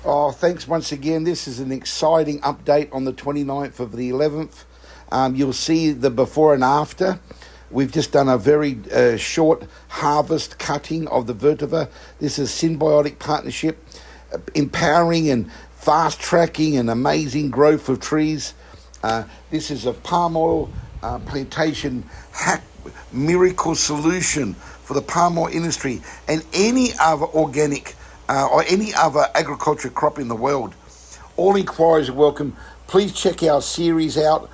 Oh, thanks once again. This is an exciting update on the 29th of the 11th. You'll see the before and after. We've just done a very short harvest cutting of the vetiver. This is Symbiotic partnership, empowering and fast-tracking and amazing growth of trees. This is a palm oil plantation hack miracle solution for the palm oil industry and any other organic or any other agriculture crop in the world. All inquiries are welcome. Please check our series out.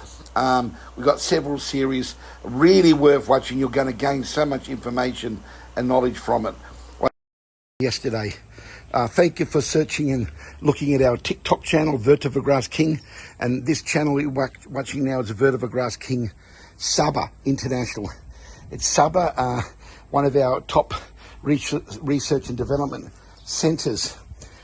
We've got several series, really worth watching. You're going to gain so much information and knowledge from it. Yesterday, thank you for searching and looking at our TikTok channel, VETIVER GRASS King, and this channel you're watching now is VETIVER GRASS King SABAH International. It's SABAH, one of our top research and development centers.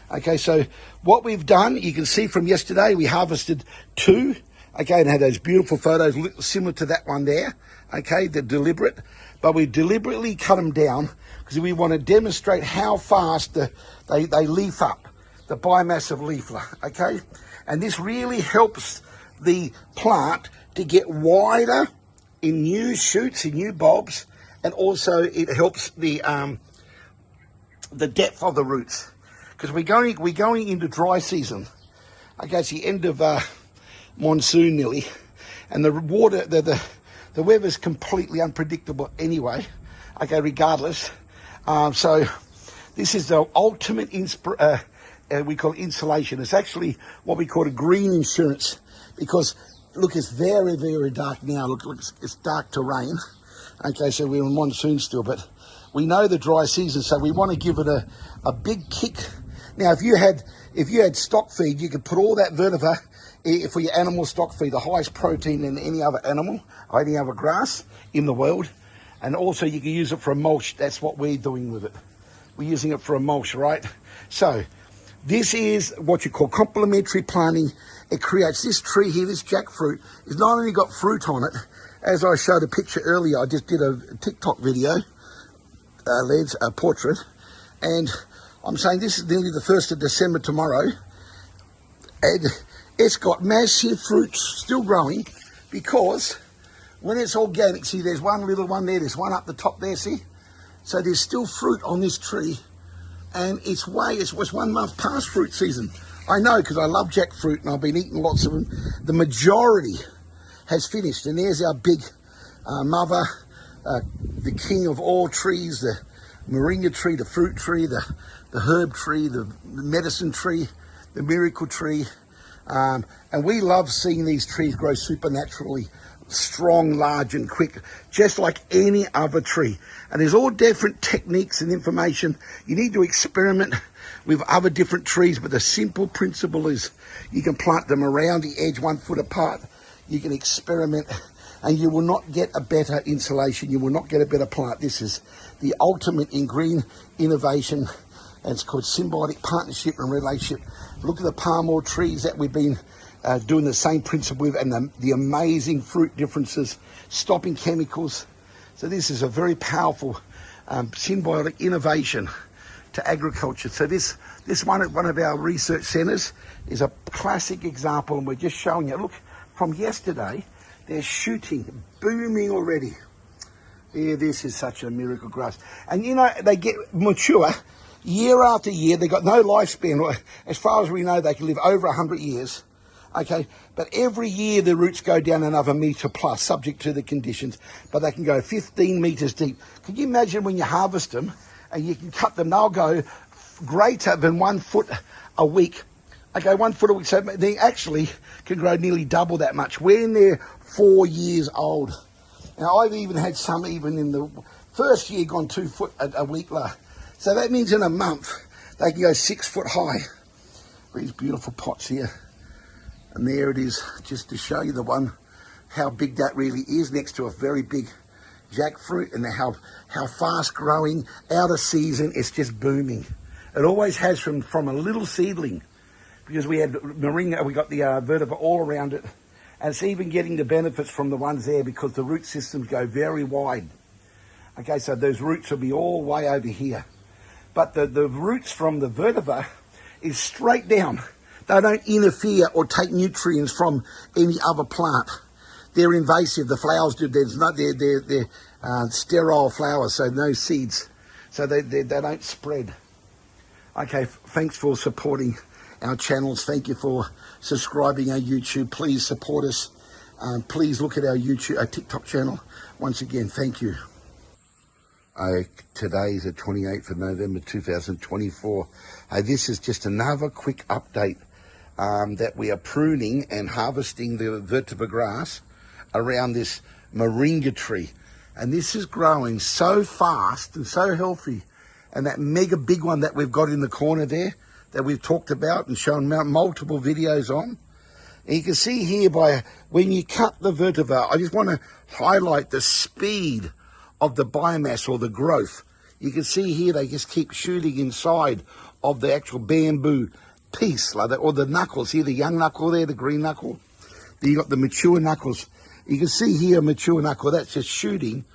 Okay, so what we've done, you can see from yesterday, we harvested two, okay, and had those beautiful photos similar to that one there, okay, they're deliberate, but we deliberately cut them down because we want to demonstrate how fast they leaf up, the biomass of leaflet, okay, and this really helps the plant to get wider in new shoots, in new bulbs, and also it helps the depth of the roots, because we're going into dry season. Okay, it's the end of monsoon nearly, and the water, the weather's completely unpredictable anyway. Okay, regardless. So this is the ultimate we call it insulation. It's actually what we call a green insurance, because look, it's very, very dark now. Look, it's dark to rain. Okay, so we're in monsoon still, but we know the dry season, so we want to give it a big kick. Now, if you had stock feed, you could put all that vetiver for your animal stock feed, the highest protein than any other animal or any other grass in the world. And also you can use it for a mulch. That's what we're doing with it. We're using it for a mulch, right? So this is what you call complementary planting. It creates this tree here, this jackfruit. It's not only got fruit on it, as I showed a picture earlier, I just did a TikTok video, a portrait, and I'm saying this is nearly the 1st of December tomorrow, and it's got massive fruits still growing, because when it's organic, see there's one little one there, there's one up the top there, see? So there's still fruit on this tree, and it was 1 month past fruit season. I know, because I love jackfruit and I've been eating lots of them. The majority has finished, and there's our big mother, the king of all trees, the moringa tree, the fruit tree, the herb tree, the medicine tree, the miracle tree, and we love seeing these trees grow supernaturally strong, large and quick, just like any other tree. And there's all different techniques and information. You need to experiment with other different trees, but the simple principle is you can plant them around the edge 1 foot apart. You can experiment, and you will not get a better insulation. You will not get a better plant. This is the ultimate in green innovation, and it's called Symbiotic partnership and relationship. Look at the palm oil trees that we've been doing the same principle with, and the amazing fruit differences, stopping chemicals. So this is a very powerful symbiotic innovation to agriculture. So this one at one of our research centers is a classic example, and we're just showing you. Look, from yesterday, they're shooting, booming already. Yeah, this is such a miracle grass. And you know, they get mature year after year. They've got no lifespan. As far as we know, they can live over 100 years. Okay, but every year the roots go down another metre plus, subject to the conditions, but they can go 15 metres deep. Can you imagine when you harvest them and you can cut them, they'll go greater than 1 foot a week. Okay, 1 foot a week, so they actually can grow nearly double that much when they're 4 years old. Now, I've even had some even in the first year gone 2 foot a week. So that means in a month, they can go 6 foot high. These beautiful pots here. And there it is, just to show you the one, how big that really is next to a very big jackfruit, and how fast growing, out of season, it's just booming. It always has from a little seedling, because we had moringa, we got the vetiver all around it, and it's even getting the benefits from the ones there because the root systems go very wide. Okay, so those roots will be all way over here. But the roots from the vetiver is straight down. They don't interfere or take nutrients from any other plant. They're invasive. The flowers do. They're sterile flowers, so no seeds. So they don't spread. Okay, thanks for supporting our channels. Thank you for subscribing our YouTube. Please support us. Please look at our TikTok channel. Once again, thank you. Today is the 28th of November 2024. This is just another quick update that we are pruning and harvesting the vetiver grass around this moringa tree. And this is growing so fast and so healthy. And that mega big one that we've got in the corner there, that we've talked about and shown multiple videos on. And you can see here when you cut the vetiver, I just want to highlight the speed of the biomass or the growth. You can see here they just keep shooting inside of the actual bamboo piece, like that, or the knuckles. Here, the young knuckle there, the green knuckle. Then you got the mature knuckles. You can see here a mature knuckle, that's just shooting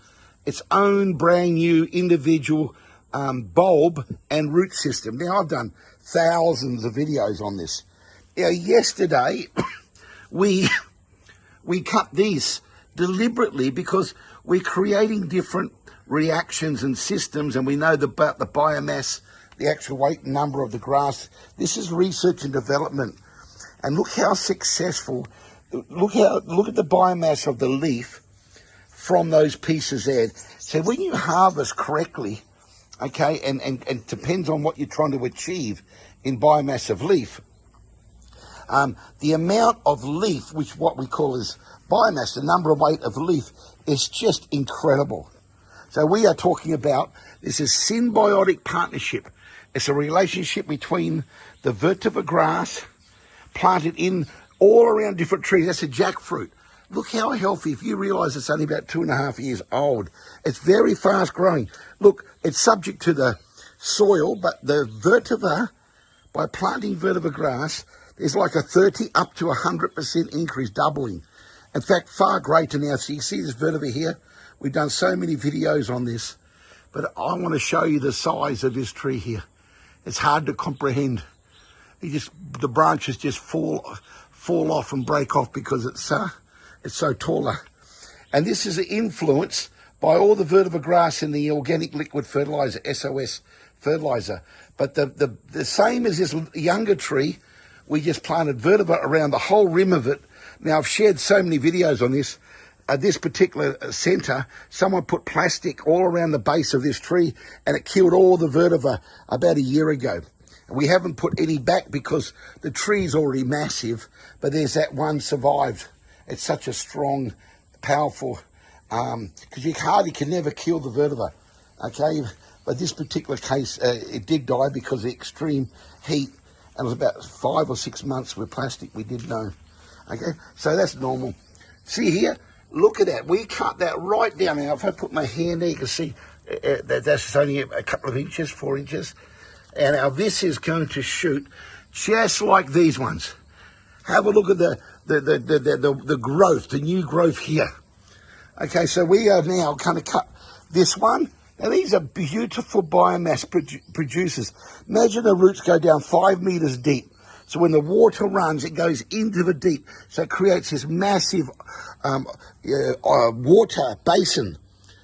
its own brand new individual bulb and root system. Now, I've done thousands of videos on this. Yesterday, we cut these deliberately because we're creating different reactions and systems, and we know about the biomass, the actual weight and number of the grass. This is research and development. And look how successful, look at the biomass of the leaf from those pieces there. So when you harvest correctly, okay, and it depends on what you're trying to achieve in biomass of leaf, the amount of leaf, which what we call is biomass, the number of weight of leaf, is just incredible. So we are talking about, this is symbiotic partnership. It's a relationship between the vetiver grass planted in all around different trees. That's a jackfruit. Look how healthy, if you realize it's only about 2.5 years old. It's very fast growing. Look, it's subject to the soil, but the vetiver, by planting vetiver grass, there's like a 30 up to 100% increase, doubling. In fact, far greater now. So you see this vetiver here? We've done so many videos on this, but I want to show you the size of this tree here. It's hard to comprehend. The branches just fall off and break off because it's so taller. And this is influenced by all the vetiver grass in the organic liquid fertilizer, SOS fertilizer. But the same as this younger tree, we just planted vetiver around the whole rim of it. Now, I've shared so many videos on this. This particular centre, someone put plastic all around the base of this tree, and it killed all the vetiver about a year ago. And we haven't put any back because the tree's already massive, but there's that one survived. It's such a strong, powerful, because you hardly can never kill the vetiver, okay? But this particular case, it did die because of the extreme heat, and it was about 5 or 6 months with plastic, we did know, okay? So that's normal. See here? Look at that. We cut that right down. Now, if I put my hand there, you can see that's only a couple of inches, 4 inches. And now this is going to shoot just like these ones. Have a look at the growth, the new growth here. Okay, so we are now going to cut this one. Now, these are beautiful biomass producers. Imagine the roots go down 5 meters deep. So when the water runs, it goes into the deep. So it creates this massive water basin.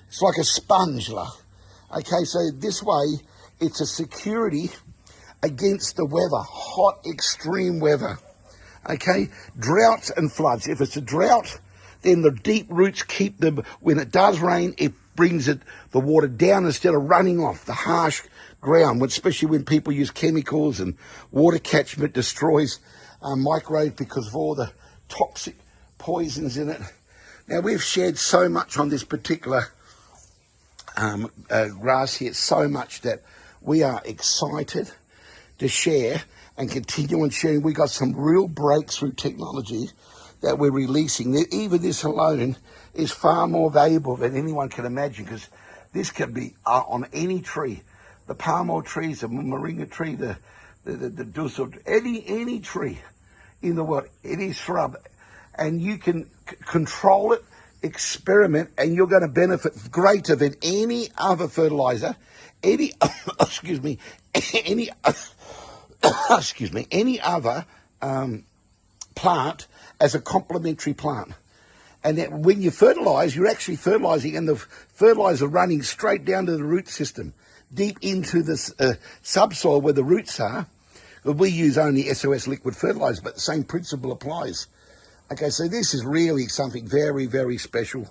It's like a sponge. Okay, so this way, it's a security against the weather, hot, extreme weather. Okay, droughts and floods. If it's a drought, then the deep roots keep them. When it does rain, it brings the water down instead of running off the harsh ground, especially when people use chemicals and water catchment destroys microbes because of all the toxic poisons in it. Now, we've shared so much on this particular grass here, so much that we are excited to share and continue on sharing. We got some real breakthrough technology that we're releasing. Even this alone is far more valuable than anyone can imagine, because this can be on any tree. The palm oil trees, the moringa tree, the dusel, any tree in the world, any shrub, and you can control it, experiment, and you're going to benefit greater than any other fertilizer, any excuse me, any excuse me, any other plant as a complementary plant. And that when you fertilise, you're actually fertilising, and the fertiliser running straight down to the root system, deep into the subsoil where the roots are. We use only SOS liquid fertiliser, but the same principle applies. Okay, so this is really something very, very special.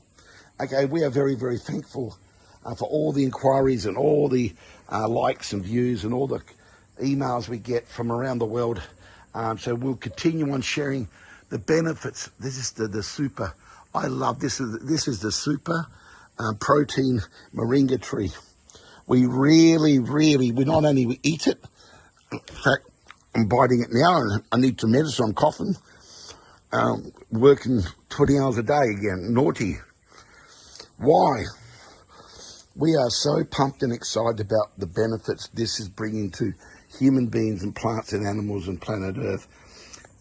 Okay, we are very, very thankful for all the inquiries and all the likes and views and all the emails we get from around the world. So we'll continue on sharing the benefits. This is the super. I love this. This is the super protein moringa tree. We really, we not only eat it. In fact, I'm biting it now, and I need some medicine. I'm coughing. Working 20 hours a day again. Naughty. Why? We are so pumped and excited about the benefits this is bringing to human beings and plants and animals and planet Earth.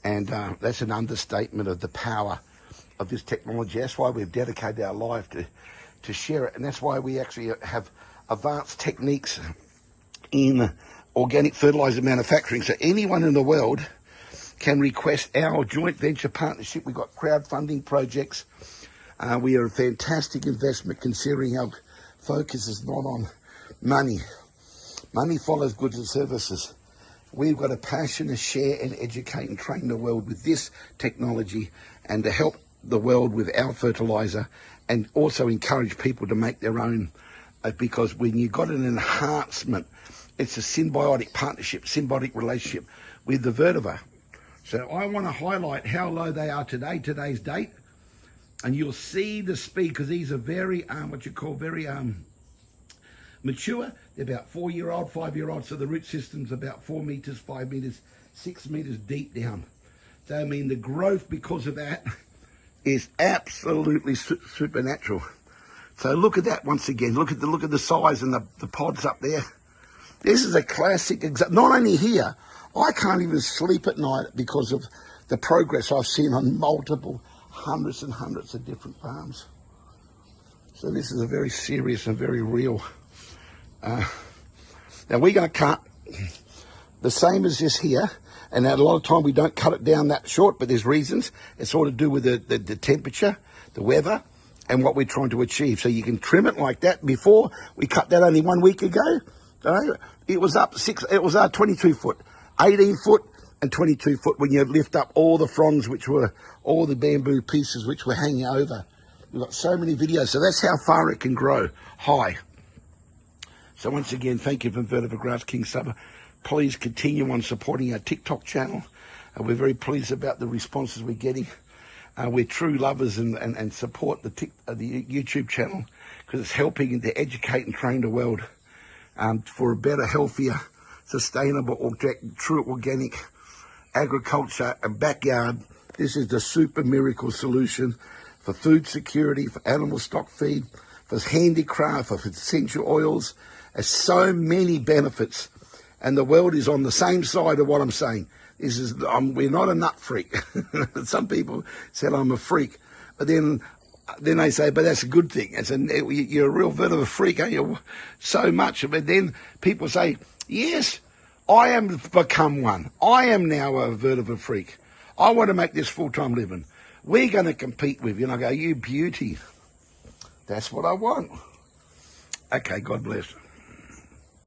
And that's an understatement of the power of this technology. That's why we've dedicated our life to share it. And that's why we actually have advanced techniques in organic fertilizer manufacturing. So anyone in the world can request our joint venture partnership. We've got crowdfunding projects. We are a fantastic investment considering our focus is not on money. Money follows goods and services. We've got a passion to share and educate and train the world with this technology and to help the world with our fertilizer, and also encourage people to make their own, because when you've got an enhancement, it's a symbiotic partnership, symbiotic relationship with the vetiver. So I want to highlight how low they are today, today's date, and you'll see the speed, because these are very, very mature. They're about 4-year-old, 5-year-old, so the root system's about 4 meters, 5 meters, 6 meters deep down. So I mean, the growth because of that is absolutely supernatural. So look at that once again. Look at the size and the pods up there. This is a classic example. Not only here, I can't even sleep at night because of the progress I've seen on multiple hundreds and hundreds of different farms. So this is a very serious and very real. Now we're going to cut the same as this here, and a lot of time we don't cut it down that short, but there's reasons. It's all to do with the temperature, the weather, and what we're trying to achieve. So you can trim it like that. Before we cut that only 1 week ago, it was up 22 foot, 18 foot and 22 foot when you lift up all the fronds, which were all the bamboo pieces which were hanging over. We've got so many videos, so that's how far it can grow, high. So once again, thank you from VETIVER Grass King SABAH. Please continue on supporting our TikTok channel. We're very pleased about the responses we're getting. We're true lovers and support the YouTube channel, because it's helping to educate and train the world for a better, healthier, sustainable, true organic agriculture and backyard. This is the super miracle solution for food security, for animal stock feed, for handicraft, for essential oils. There's so many benefits, and the world is on the same side of what I'm saying. This is, we're not a nut freak. Some people said I'm a freak, but then they say, but that's a good thing. You're a real vetiver freak, aren't you? So much. But then people say, yes, I am become one. I am now a vetiver freak. I want to make this full-time living. We're going to compete with you. And I go, you beauty. That's what I want. Okay, God bless.